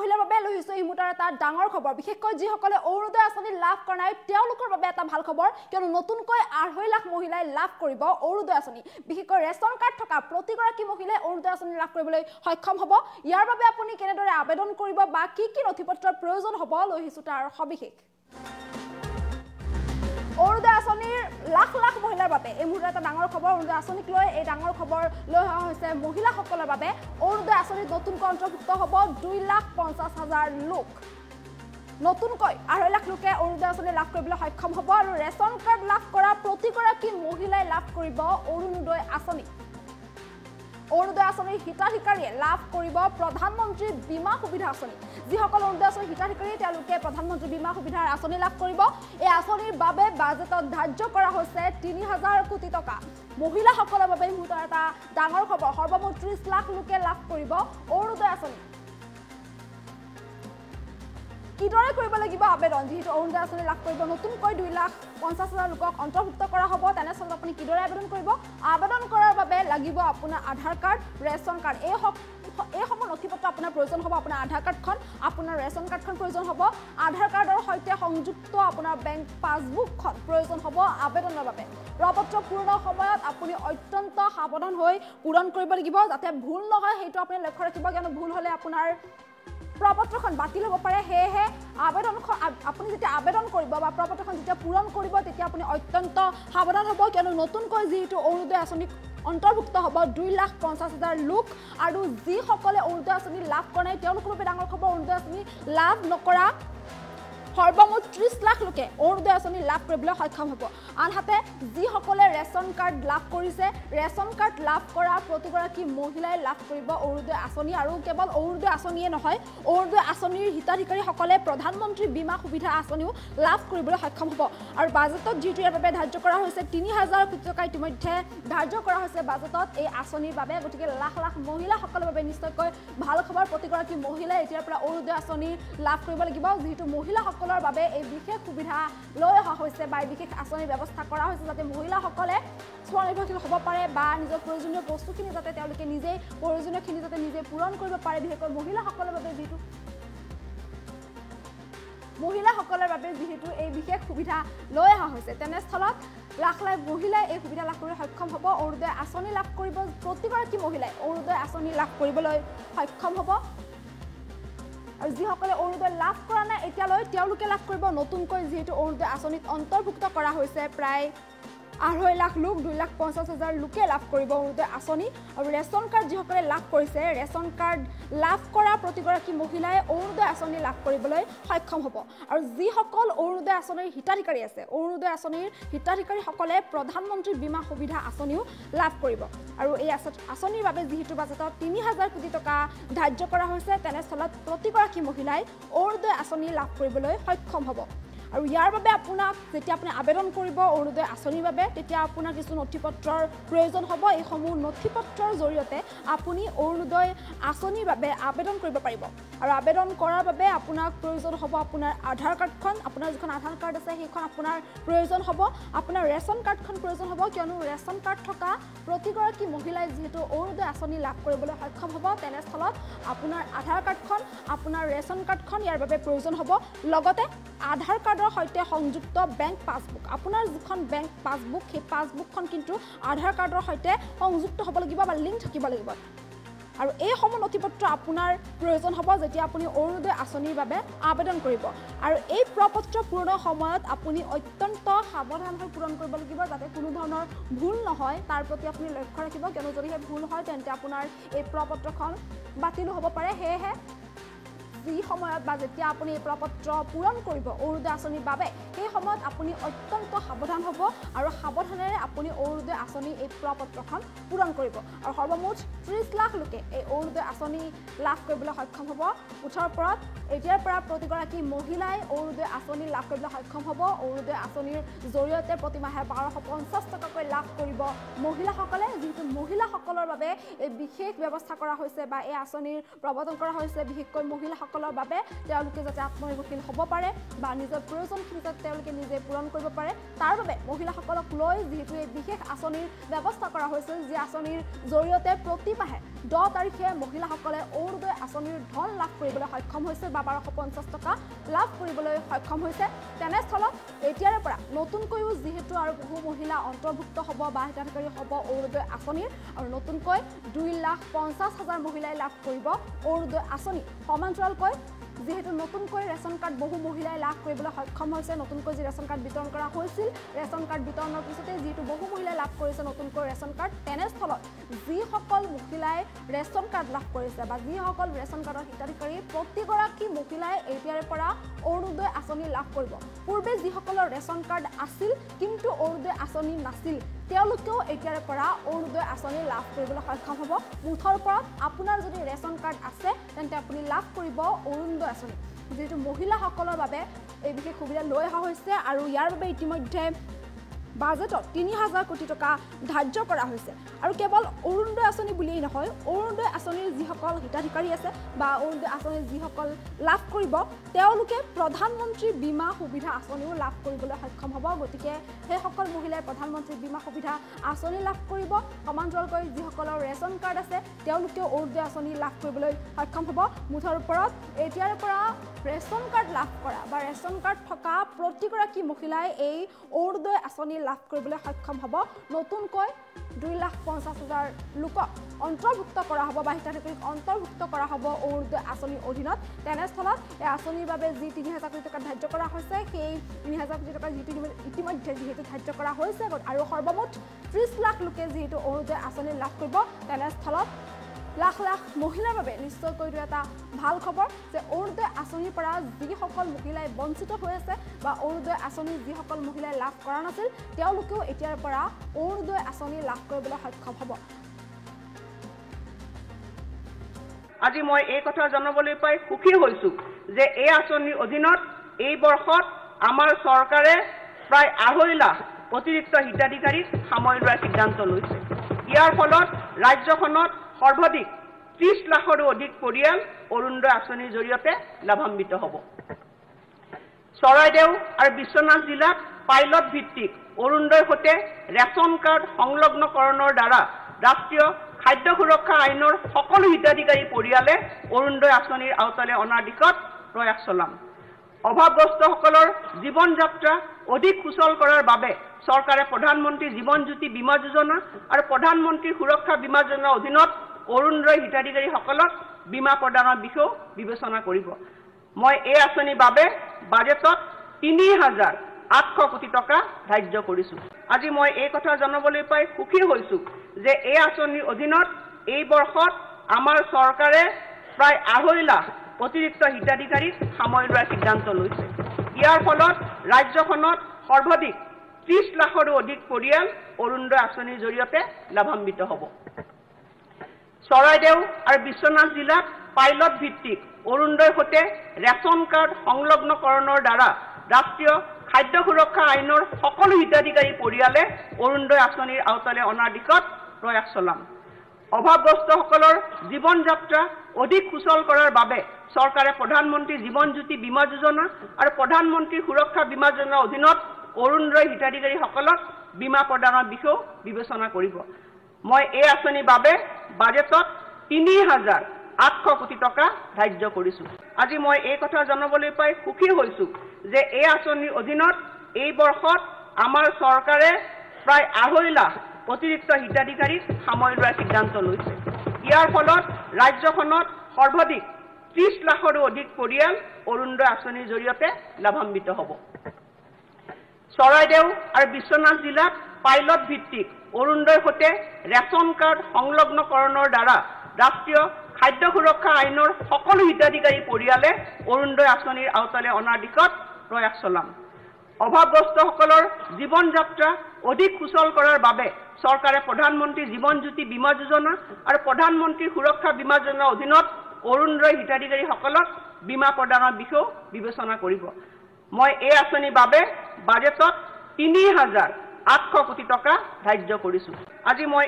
মহিলাৰ বাবে লৈছো এই মুহূৰ্তৰ এটা ডাঙৰ খবৰ বিশেষকৈ যিসকলে অৰুণোদয় আঁচনি লাভ কৰা নাই তেওঁলোকৰ বাবে এটা ভাল খবৰ কিয়নো নতুনকৈ 2.5 লাখ মহিলাই লাভ কৰিব অৰুণোদয় আঁচনি বিশেষকৈ ৰেচন কাৰ্ড থকা প্ৰতিগৰাকী মহিলাই অৰুণোদয় আঁচনি লাভ কৰিবলৈ সক্ষম হ'ব ইয়াৰ বাবে আপুনি কেনেদৰে আবেদন কৰিব বা কি নথিপত্ৰৰ প্ৰয়োজন হ'ব লৈছো তাৰ সবিশেষ অৰুণোদয় আঁচনিৰ লাখ লাখ মহিলাৰ বাবে এই মুহূৰ্তত এটা ডাঙৰ খবৰ অৰুণোদয় আঁচনিক লৈ এই ডাঙৰ খবৰ লৈ অহা হৈছে মহিলাসকলৰ বাবে অৰুণোদয় আঁচনিত নতুনকৈ অন্তৰ্ভুক্ত হ'ব 2,50,000 লোক নতুনকৈ 2.5 লাখ লোকে অৰুণোদয় আঁচনি লাভ কৰিবলৈ সক্ষম হ'ব আৰু ৰেচন কাৰ্ড লাভ কৰা প্ৰতিগৰাকী মহিলাই লাভ কৰিব অৰুণোদয় আঁচনি অৰুণোদয় আঁচনিৰ হিতাধিকাৰীয়ে লাভ কৰিব প্ৰধানমন্ত্ৰী বীমা সুবিধা আঁচনি যিসকল অৰুণোদয় আঁচনিৰ হিতাধিকাৰী তেওঁলোকে প্ৰধানমন্ত্ৰী বীমা সুবিধাৰ আঁচনি লাভ কৰিব এই আঁচনিৰ বাবে বাজেটত ধাৰ্য কৰা হৈছে 3,000 কোটি টকা মহিলাসকলৰ বাবে মুহূৰ্তৰ এটা ডাঙৰ খবৰ সৰ্বমুঠ 30 লাখ লোকে লাভ কৰিব অৰুণোদয় আঁচনি কিদৰে কৰিব লাগিব আবেদন যেহেতু অৰুণোদয় আঁচনি লাভ কৰিব নতুনকৈ 2,50,000 লোকক অন্তৰ্ভুক্ত কৰা হ'ব তেনেস্থলত আপুনি কিদৰে আবেদন কৰিব আবেদন কৰাৰ বাবে লাগিব আপোনাৰ আধাৰ কাৰ্ড ৰেচন কাৰ্ড এই সমূহ নথিপত্ৰ আপোনাৰ প্ৰয়োজন হ'ব আপোনাৰ আধাৰ কাৰ্ডখন আপোনাৰ ৰেচন কাৰ্ডখন প্ৰয়োজন হ'ব আধাৰ কাৰ্ডৰ সৈতে সংযুক্ত আপোনাৰ বেংক পাছবুকখন প্ৰয়োজন হ'ব আবেদনৰ বাবে প্ৰপত্ৰ পূৰণৰ সময়ত আপুনি অত্যন্ত সাৱধান হৈ পূৰণ কৰিব লাগিব যাতে ভুল নহয় সেইটো আপুনি লক্ষ্য ৰাখিব কিয়নো ভুল হ'লে আপোনাৰ প্ৰপত্ৰখন বাতিল হ'ব পাৰে হেহে আবেদনখন আপুনি যেতিয়া আবেদন কৰিব বা প্ৰপত্ৰখন যেতিয়া পূৰণ কৰিব তেতিয়া আপুনি অত্যন্ত সাৱধান হ'ব কিয়নো নতুনকৈ যিহেতু অৰুণোদয় আঁচনি অন্তৰ্ভুক্ত হ'ব 2,50,000 লোক আৰু যিসকলে অৰুণোদয় আঁচনি লাভ কৰা নাই তেওঁলোকৰ বাবে ডাঙৰ খবৰ অৰুণোদয় আঁচনি লাভ নকৰা সৰ্বমুঠ 30 লাখ লোকে অৰুণোদয় আঁচনি লাভ কৰিবলৈ সক্ষম হ'ব আনহাতে যিসকলে ৰেচন কাৰ্ড লাভ কৰিছে ৰেচন কাৰ্ড লাভ কৰা প্ৰতিগৰাকী মহিলাই লাভ কৰিব অৰুণোদয় আঁচনি আৰু কেৱল অৰুণোদয় আঁচনিয়ে নহয় অৰুণোদয় আঁচনিৰ হিতাধিকাৰীসকলে প্ৰধানমন্ত্ৰী বীমা সুবিধা আঁচনিও লাভ কৰিবলৈ সক্ষম হ'ব আৰু বাজেটত যিটো ইয়াৰ বাবে ধাৰ্য কৰা হৈছে 3,000 কোটি টকা ইতিমধ্যে ধাৰ্য কৰা হৈছে বাজেটত এই আঁচনিৰ বাবে গতিকে লাখ লাখ মহিলাসকলৰ বাবে নিশ্চয়কৈ ভাল খবৰ প্ৰতিগৰাকী মহিলাই এতিয়াৰ পৰা অৰুণোদয় আঁচনি লাভ কৰিব লাগিব যিহেতু মহিলাসকলৰ বাবে এই বিশেষ সুবিধা লৈ অহা হৈছে বা বিশেষ আঁচনিৰ ব্যৱস্থা কৰা হৈছে যাতে মহিলাসকলে স্বনিৰ্ভৰশীল হ'ব পাৰে বা নিজৰ প্ৰয়োজনীয় বস্তুখিনি যাতে তেওঁলোকে নিজেই প্ৰয়োজনীয়খিনি যাতে নিজে পূৰণ কৰিব পাৰে বিশেষকৈ মহিলাসকলৰ বাবে যিহেতু এই বিশেষ সুবিধা লৈ অহা হৈছে তেনেস্থলত লাখ লাখ মহিলাই এই সুবিধা লাভ কৰিবলৈ সক্ষম হ'ব অৰুণোদয় আঁচনি লাভ কৰিব প্ৰতিগৰাকী মহিলাই অৰুণোদয় আঁচনি লাভ কৰিবলৈ সক্ষম হ'ব আৰু যিসকলে অৰুণোদয় লাভ কৰা নাই এতিয়ালৈ তেওঁলোকে লাভ কৰিব নতুনকৈ যিহেতু অৰুণোদয় আঁচনিত অন্তৰ্ভুক্ত কৰা হৈছে প্ৰায় 2.5 লাখ লোক 2,50,000 লোকে লাভ কৰিব অৰুণোদয় আঁচনি আৰু ৰেচন কাৰ্ড যিসকলে লাভ কৰিছে ৰেচন কাৰ্ড লাভ কৰা প্ৰতিগৰাকী মহিলাই অৰুণোদয় আঁচনি লাভ কৰিবলৈ সক্ষম হ'ব আৰু যিসকল অৰুণোদয় আঁচনিৰ হিতাধিকাৰী আছে অৰুণোদয় আঁচনিৰ হিতাধিকাৰীসকলে প্ৰধানমন্ত্ৰী বীমা সুবিধা আঁচনিও লাভ কৰিব আৰু এই আঁচনিৰ বাবে যিহেতু বাজেটত 3,000 কোটি টকা ধাৰ্য কৰা হৈছে তেনেস্থলত প্ৰতিগৰাকী মহিলাই অৰুণোদয় আঁচনি লাভ কৰিবলৈ সক্ষম হ'ব আৰু ইয়াৰ বাবে আপোনাক যেতিয়া আপুনি আবেদন কৰিব অৰুণোদয় আঁচনিৰ বাবে তেতিয়া আপোনাৰ কিছু নথিপত্ৰৰ প্ৰয়োজন হ'ব এই সমূহ নথিপত্ৰৰ জৰিয়তে আপুনি অৰুণোদয় আঁচনিৰ বাবে আবেদন কৰিব পাৰিব আৰু আবেদন কৰাৰ বাবে আপোনাক প্ৰয়োজন হ'ব আপোনাৰ আধাৰ কাৰ্ডখন আপোনাৰ যিখন আধাৰ কাৰ্ড আছে সেইখন আপোনাৰ প্ৰয়োজন হ'ব আপোনাৰ ৰেচন কাৰ্ডখন প্ৰয়োজন হ'ব কিয়নো ৰেচন কাৰ্ড থকা প্ৰতিগৰাকী মহিলাই যিহেতু অৰুণোদয় আঁচনি লাভ কৰিবলৈ সক্ষম হ'ব তেনেস্থলত আপোনাৰ আধাৰ কাৰ্ডখন আপোনাৰ ৰেচন কাৰ্ডখন ইয়াৰ বাবে প্ৰয়োজন হ'ব লগতে আধাৰ কাৰ্ডৰ সৈতে সংযুক্ত বেংক পাছবুক আপোনাৰ যিখন বেংক পাছবুক সেই পাছবুকখন কিন্তু আধাৰ কাৰ্ডৰ সৈতে সংযুক্ত হ'ব লাগিব বা লিংক থাকিব লাগিব আৰু এই সমূহ নথিপত্ৰ আপোনাৰ প্ৰয়োজন হ'ব যেতিয়া আপুনি অৰুণোদয় আঁচনিৰ বাবে আবেদন কৰিব আৰু এই প্ৰপত্ৰ পূৰণৰ সময়ত আপুনি অত্যন্ত সাৱধান হৈ পূৰণ কৰিব লাগিব যাতে কোনো ধৰণৰ ভুল নহয় তাৰ প্ৰতি আপুনি লক্ষ্য ৰাখিব কিয়নো যদিহে ভুল হয় তেন্তে আপোনাৰ এই প্ৰপত্ৰখন বাতিলো হ'ব পাৰে সেয়েহে যি সময়ত বা যেতিয়া আপুনি এই প্ৰপত্ৰ পূৰণ কৰিব অৰুণোদয় আঁচনিৰ বাবে সেই সময়ত আপুনি অত্যন্ত সাৱধান হ'ব আৰু সাৱধানেৰে আপুনি অৰুণোদয় আঁচনি এই প্ৰপত্ৰখন পূৰণ কৰিব আৰু সৰ্বমুঠ 30 লাখ লোকে এই অৰুণোদয় আঁচনি লাভ কৰিবলৈ সক্ষম হ'ব মুঠৰ ওপৰত এতিয়াৰ পৰা প্ৰতিগৰাকী মহিলাই অৰুণোদয় আঁচনি লাভ কৰিবলৈ সক্ষম হ'ব অৰুণোদয় আঁচনিৰ জৰিয়তে প্ৰতিমাহে 1,250 টকাকৈ লাভ কৰিব মহিলাসকলে যিহেতু মহিলাসকলৰ বাবে এই বিশেষ ব্যৱস্থা কৰা হৈছে বা এই আঁচনিৰ প্ৰৱৰ্তন কৰা হৈছে বিশেষকৈ মহিলাসকলৰ বাবে তেওঁলোকে যাতে আত্মনিৰ্ভৰশীল হ'ব পাৰে বা নিজৰ প্ৰয়োজনখিনি যাতে তেওঁলোকে নিজে পূৰণ কৰিব পাৰে তাৰ বাবে মহিলাসকলক লৈ যিহেতু এই বিশেষ আঁচনিৰ ব্যৱস্থা কৰা হৈছে যি আঁচনিৰ জৰিয়তে প্ৰতিমাহে 10 তাৰিখে মহিলাসকলে অৰুণোদয় আঁচনিৰ ধন লাভ কৰিবলৈ সক্ষম হৈছে বা 1250 টকা লাভ কৰিবলৈ সক্ষম হৈছে তেনেস্থলত এতিয়াৰে পৰা নতুনকৈ যিহেতু আৰু বহু মহিলা অন্তৰ্ভুক্ত হ'ব বা হিতাধিকাৰী হ'ব অৰুণোদয় আঁচনিৰ আৰু নতুনকৈ 2,50,000 মহিলাই লাভ কৰিব অৰুণোদয় আঁচনি সমান্তৰালকৈ যেহেতু নতুনকৈ ৰেচন কাৰ্ড বহু মহিলাই লাভ কৰিবলৈ সক্ষম হৈছে নতুনকৈ যি ৰেচন কাৰ্ড বিতৰণ কৰা হৈছিল ৰেচন কাৰ্ড বিতৰণৰ পিছতে যেহেতু বহু মহিলাই লাভ কৰিছে নতুনকৈ ৰেচন কাৰ্ড তেনেস্থলত যিসকল মহিলাই ৰেচন কাৰ্ড লাভ কৰিছে বা যিসকল ৰেচন কাৰ্ডৰ হিতাধিকাৰী প্ৰতিগৰাকী মহিলাই এতিয়াৰে পৰা অৰুণোদয় আঁচনি লাভ কৰিব পূৰ্বে যিসকলৰ ৰেচন কাৰ্ড আছিল কিন্তু অৰুণোদয় আঁচনি নাছিল তেওঁলোকেও এতিয়াৰে পৰা অৰুণোদয় আঁচনি লাভ কৰিবলৈ সক্ষম হ'ব মুঠৰ ওপৰত আপোনাৰ যদি ৰেচন কাৰ্ড আছে তেন্তে আপুনি লাভ কৰিব অৰুণোদয় আঁচনি যেহেতু মহিলাসকলৰ বাবে এই বিশেষ সুবিধা লৈ অহা হৈছে আৰু ইয়াৰ বাবে ইতিমধ্যে বাজেটত 3,000 কোটি টকা ধাৰ্য কৰা হৈছে আৰু কেৱল অৰুণোদয় আঁচনি বুলিয়েই নহয় অৰুণোদয় আঁচনিৰ যিসকল হিতাধিকাৰী আছে বা অৰুণোদয় আঁচনিৰ যিসকল লাভ কৰিব তেওঁলোকে প্ৰধানমন্ত্ৰী বীমা সুবিধা আঁচনিও লাভ কৰিবলৈ সক্ষম হ'ব গতিকে সেইসকল মহিলাই প্ৰধানমন্ত্ৰী বীমা সুবিধা আঁচনি লাভ কৰিব সমান্তৰালকৈ যিসকলৰ ৰেচন কাৰ্ড আছে তেওঁলোকেও অৰুণোদয় আঁচনি লাভ কৰিবলৈ সক্ষম হ'ব মুঠৰ ওপৰত এতিয়াৰ পৰা ৰেচন কাৰ্ড লাভ কৰা বা ৰেচন কাৰ্ড থকা প্ৰতিগৰাকী মহিলাই এই অৰুণোদয় আঁচনি লাভ কৰিবলৈ সক্ষম হ'ব নতুনকৈ 2,50,000 লোকক অন্তৰ্ভুক্ত কৰা হ'ব বা হিতাধিকাৰীক অন্তৰ্ভুক্ত কৰা হ'ব অৰুণোদয় আঁচনিৰ অধীনত তেনেস্থলত এই আঁচনিৰ বাবে যি 3,000 কোটি টকা ধাৰ্য কৰা হৈছে সেই 3,000 কোটি টকা ইতিমধ্যে যিহেতু ধাৰ্য কৰা হৈছে আৰু সৰ্বমুঠ 30 লাখ লোকে যিহেতু অৰুণোদয় আঁচনি লাভ কৰিব তেনেস্থলত লাখ লাখ মহিলাৰ বাবে নিশ্চয়কৈ এটা ভাল খবৰ যে অৰুণোদয় আঁচনিৰ পৰা যিসকল মহিলাই বঞ্চিত হৈ আছে বা অৰুণোদয় আঁচনি যিসকল মহিলাই লাভ কৰা নাছিল তেওঁলোকেও এতিয়াৰ পৰা অৰুণোদয় আঁচনি লাভ কৰিবলৈ সক্ষম হ'ব আজি মই এই কথা জানাবলৈ পাই সুখী হৈছো যে এই আঁচনিৰ অধীনত এই বৰ্ষত আমাৰ চৰকাৰে প্ৰায় 2.5 লাখ অতিৰিক্ত হিতাধিকাৰীক সামৰি লোৱাৰ সিদ্ধান্ত লৈছে ইয়াৰ ফলত ৰাজ্যখনত সৰ্বাধিক 30 লাখৰো অধিক পৰিয়াল অৰুণোদয় আঁচনিৰ জৰিয়তে লাভান্বিত হ'ব চৰাইদেউ আৰু বিশ্বনাথ জিলাত পাইলট ভিত্তিক অৰুণোদয়ৰ সৈতে ৰেচন কাৰ্ড সংলগ্নকৰণৰ দ্বাৰা ৰাষ্ট্ৰীয় খাদ্য সুৰক্ষা আইনৰ সকলো হিতাধিকাৰী পৰিয়ালে অৰুণোদয় আঁচনিৰ আওতালৈ অনাৰ দিশত প্ৰয়াস চলাম অভাৱগ্ৰস্তসকলৰ জীৱন যাত্ৰা অধিক সুচল কৰাৰ বাবে চৰকাৰে প্ৰধানমন্ত্ৰী জীৱন জ্যোতি বীমা যোজনা আৰু প্ৰধানমন্ত্ৰী সুৰক্ষা বীমা যোজনাৰ অধীনত অৰুণোদয় হিতাধিকাৰীসকলক বীমা প্ৰদানৰ বিষয়েও বিবেচনা কৰিব মই এই আঁচনিৰ বাবে বাজেটত 3,800 কোটি টকা ধাৰ্য কৰিছো আজি মই এই কথা জানাবলৈ পাই সুখী হৈছো যে এই আঁচনিৰ অধীনত এই বৰ্ষত আমাৰ চৰকাৰে প্ৰায় 2.5 লাখ অতিৰিক্ত হিতাধিকাৰীক সামৰি লোৱাৰ সিদ্ধান্ত লৈছে ইয়াৰ ফলত ৰাজ্যখনত সৰ্বাধিক 30 লাখৰো অধিক পৰিয়াল অৰুণোদয় আঁচনিৰ জৰিয়তে লাভান্বিত হ'ব চৰাইদেউ আৰু বিশ্বনাথ জিলাত পাইলট ভিত্তিক অৰুণোদয়ৰ সৈতে ৰেচন কাৰ্ড সংলগ্নকৰণৰ দ্বাৰা ৰাষ্ট্ৰীয় খাদ্য সুৰক্ষা আইনৰ সকলো হিতাধিকাৰী পৰিয়ালে অৰুণোদয় আঁচনিৰ আওতালৈ অনাৰ দিশত প্ৰয়াস চলাম অভাৱগ্ৰস্তসকলৰ জীৱন যাত্ৰা অধিক সুচল কৰাৰ বাবে চৰকাৰে প্ৰধানমন্ত্ৰী জীৱন জ্যোতি বীমা যোজনা আৰু প্ৰধানমন্ত্ৰী সুৰক্ষা বীমা যোজনাৰ অধীনত অৰুণোদয় হিতাধিকাৰীসকলক বীমা প্ৰদানৰ বিষয়েও বিবেচনা কৰিব মই এই আঁচনিৰ বাবে বাজেটত 3,800 কোটি টকা ধাৰ্য কৰিছো আজি মই এই কথা জানাবলৈ পাই সুখী হৈছো যে এই আঁচনিৰ অধীনত এই বৰ্ষত আমাৰ চৰকাৰে প্ৰায় 2.5 লাখ অতিৰিক্ত হিতাধিকাৰীক সামৰি লোৱাৰ সিদ্ধান্ত লৈছে ইয়াৰ ফলত ৰাজ্যখনত সৰ্বাধিক 30 লাখৰো অধিক পৰিয়াল অৰুণোদয় আঁচনিৰ জৰিয়তে লাভান্বিত হ'ব চৰাইদেউ আৰু বিশ্বনাথ জিলাত পাইলট ভিত্তিক অৰুণোদয়ৰ সৈতে ৰেচন কাৰ্ড সংলগ্নকৰণৰ দ্বাৰা ৰাষ্ট্ৰীয় খাদ্য সুৰক্ষা আইনৰ সকলো হিতাধিকাৰী পৰিয়ালে অৰুণোদয় আঁচনিৰ আওতালৈ অনাৰ দিশত প্ৰয়াস চলাম অভাৱগ্ৰস্তসকলৰ জীৱন যাত্ৰা অধিক সুচল কৰাৰ বাবে চৰকাৰে প্ৰধানমন্ত্ৰী জীৱন জ্যোতি বীমা যোজনা আৰু প্ৰধানমন্ত্ৰী সুৰক্ষা বীমা যোজনাৰ অধীনত অৰুণোদয় হিতাধিকাৰীসকলক বীমা প্ৰদানৰ বিষয়েও বিবেচনা কৰিব মই এই আঁচনিৰ বাবে বাজেটত 3,800 কোটি টকা ধাৰ্য কৰিছো আজি মই